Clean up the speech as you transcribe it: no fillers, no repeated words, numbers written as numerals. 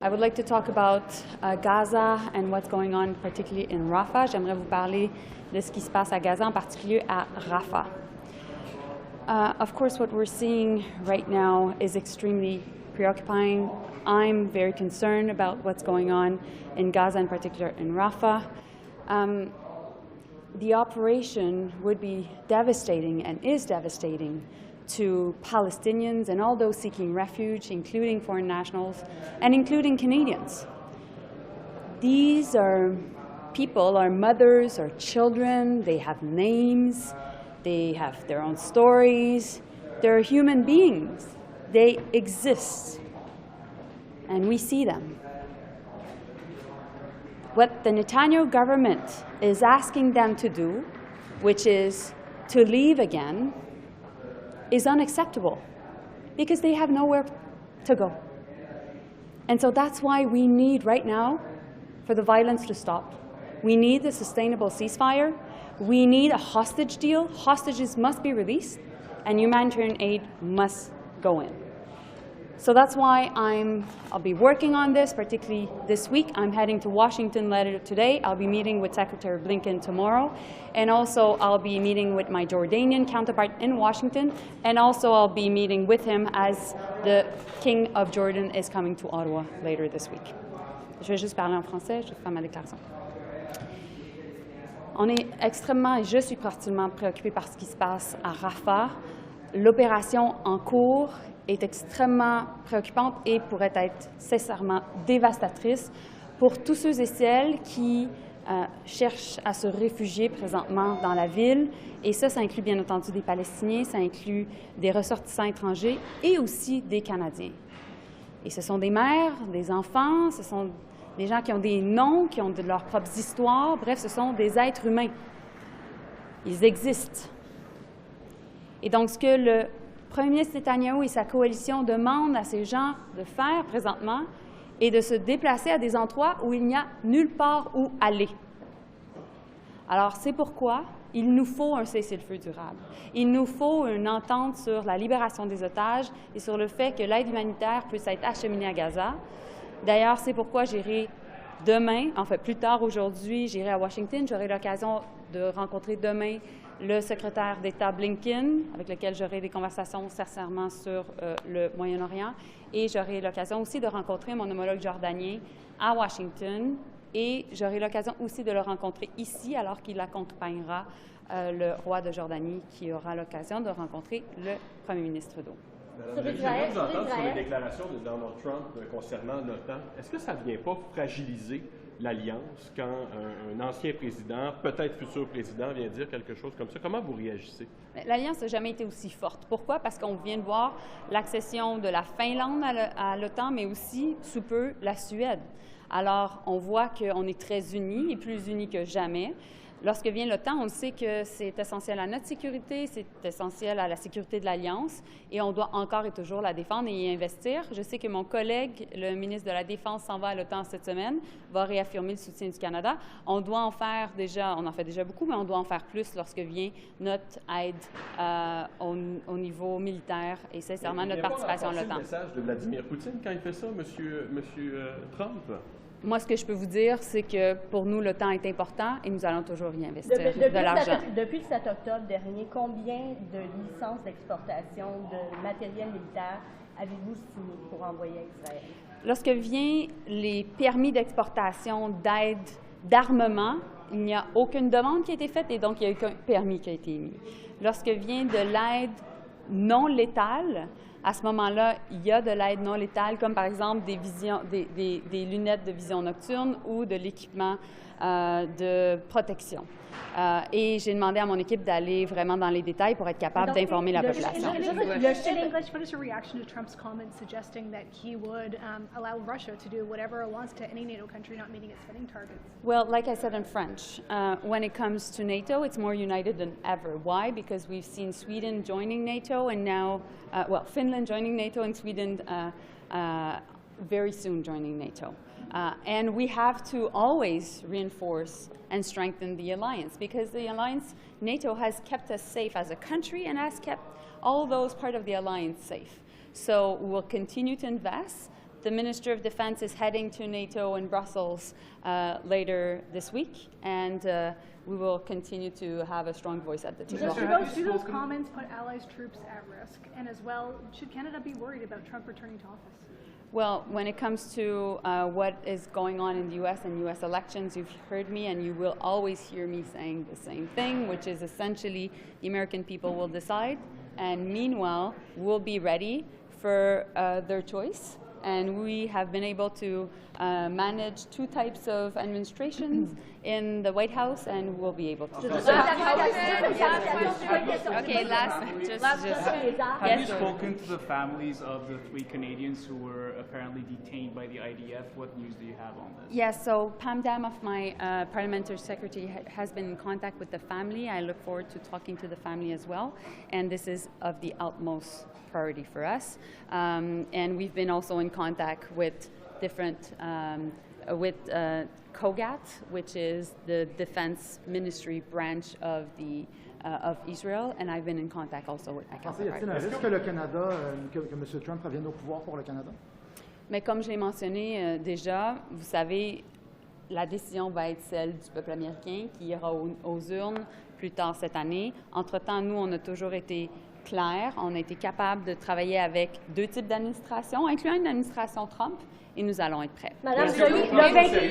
I would like to talk about Gaza and what's going on, particularly in Rafah. J'aimerais vous parler de ce qui se passe à Gaza, en particulier à Rafah. Of course, what we're seeing right now is extremely preoccupying. I'm very concerned about what's going on in Gaza, in particular in Rafah. The operation would be devastating and is devastating to Palestinians and all those seeking refuge, including foreign nationals and including Canadians. These are people, our mothers, our children. They have names, they have their own stories. They're human beings. They exist, and we see them. What the Netanyahu government is asking them to do, which is to leave again, is unacceptable because they have nowhere to go. And so that's why we need right now for the violence to stop. We need a sustainable ceasefire. We need a hostage deal. Hostages must be released, and humanitarian aid must go in. So that's why I'll be working on this, particularly this week. I'm heading to Washington later today. I'll be meeting with Secretary Blinken tomorrow. And also I'll be meeting with my Jordanian counterpart in Washington. And also I'll be meeting with him as the King of Jordan is coming to Ottawa later this week. Je vais juste parler en français, je vais faire ma déclaration. Je suis particulièrement préoccupée par ce qui se passe à Rafah. L'opération en cours est extrêmement préoccupante et pourrait être sincèrement dévastatrice pour tous ceux et celles qui cherchent à se réfugier présentement dans la ville. Et ça inclut bien entendu des Palestiniens, ça inclut des ressortissants étrangers et aussi des Canadiens. Et ce sont des mères, des enfants, ce sont des gens qui ont des noms, qui ont de leurs propres histoires. Bref, ce sont des êtres humains. Ils existent. Et donc, ce que le Premier ministre Netanyahu et sa coalition demandent à ces gens de faire présentement est de se déplacer à des endroits où il n'y a nulle part où aller. Alors, c'est pourquoi il nous faut un cessez-le-feu durable. Il nous faut une entente sur la libération des otages et sur le fait que l'aide humanitaire puisse être acheminée à Gaza. D'ailleurs, c'est pourquoi j'irai demain, en fait plus tard aujourd'hui, j'irai à Washington. J'aurai l'occasion de rencontrer demain le secrétaire d'État Blinken, avec lequel j'aurai des conversations sincèrement sur le Moyen-Orient. Et j'aurai l'occasion aussi de rencontrer mon homologue jordanien à Washington. Et j'aurai l'occasion aussi de le rencontrer ici, alors qu'il accompagnera le roi de Jordanie, qui aura l'occasion de rencontrer le premier ministre Trudeau. J'aimerais vous entendre sur les déclarations de Donald Trump concernant l'OTAN. Est-ce que ça ne vient pas fragiliser l'Alliance quand un ancien président, peut-être futur président, vient dire quelque chose comme ça? Comment vous réagissez? L'Alliance n'a jamais été aussi forte. Pourquoi? Parce qu'on vient de voir l'accession de la Finlande à l'OTAN, mais aussi, sous peu, la Suède. Alors, on voit qu'on est très unis et plus unis que jamais. Lorsque vient l'OTAN, on sait que c'est essentiel à notre sécurité, c'est essentiel à la sécurité de l'Alliance et on doit encore et toujours la défendre et y investir. Je sais que mon collègue, le ministre de la Défense, s'en va à l'OTAN cette semaine, va réaffirmer le soutien du Canada. On doit en faire déjà, on en fait déjà beaucoup, mais on doit en faire plus lorsque vient notre aide au niveau militaire et sincèrement notre participation à l'OTAN. Il y a pas le message de Vladimir Poutine quand il fait ça, Monsieur Trump? Moi, ce que je peux vous dire, c'est que pour nous, le temps est important et nous allons toujours y investir de l'argent. Depuis le 7 octobre dernier, combien de licences d'exportation de matériel militaire avez-vous signé pour envoyer à Israël? Lorsque vient les permis d'exportation d'aide d'armement, il n'y a aucune demande qui a été faite et donc il n'y a aucun permis qui a été émis. Lorsque vient de l'aide non létale, à ce moment-là, il y a de l'aide non létale, comme par exemple des lunettes de vision nocturne ou de l'équipement de protection. Et j'ai demandé à mon équipe d'aller vraiment dans les détails pour être capable d'informer la population. In English, what is your reaction to Trump's comments suggesting that he would allow Russia to do whatever it wants to any NATO country not meeting its spending targets? Well, like I said in French, when it comes to NATO, it's more united than ever. Why? Because we've seen Sweden joining NATO and now, Finland joining NATO and Sweden very soon joining NATO. And we have to always reinforce and strengthen the alliance because the alliance, NATO, has kept us safe as a country and has kept all those part of the alliance safe. So we'll continue to invest The Minister of Defense is heading to NATO in Brussels later this week, and we will continue to have a strong voice at the table. Do those comments put allies' troops at risk? And as well, should Canada be worried about Trump returning to office? Well, when it comes to what is going on in the U.S. and U.S. elections, you've heard me and you will always hear me saying the same thing, which is essentially the American people will decide, and meanwhile, we'll be ready for their choice. And we have been able to manage 2 types of administrations in the White House, and we'll be able to. Okay, Have you spoken to the families of the 3 Canadians who were apparently detained by the IDF? What news do you have on this? Yes, so Pam Damoff, my parliamentary secretary, has been in contact with the family. I look forward to talking to the family as well, and this is of the utmost priority for us. And we've been also in contact with different, COGAT, which is the Defense Ministry branch of the of Israel, and I've been in contact also with my counterpart. Est-ce que le Canada, que M. Trump revienne au pouvoir pour le Canada? Mais comme je l'ai mentionné déjà, vous savez, la décision va être celle du peuple américain qui ira aux urnes plus tard cette année. Entre-temps, nous, on a toujours été clairs, on a été capable de travailler avec 2 types d'administrations, incluant une administration Trump, et nous allons être prêts. Madame Joly, le 28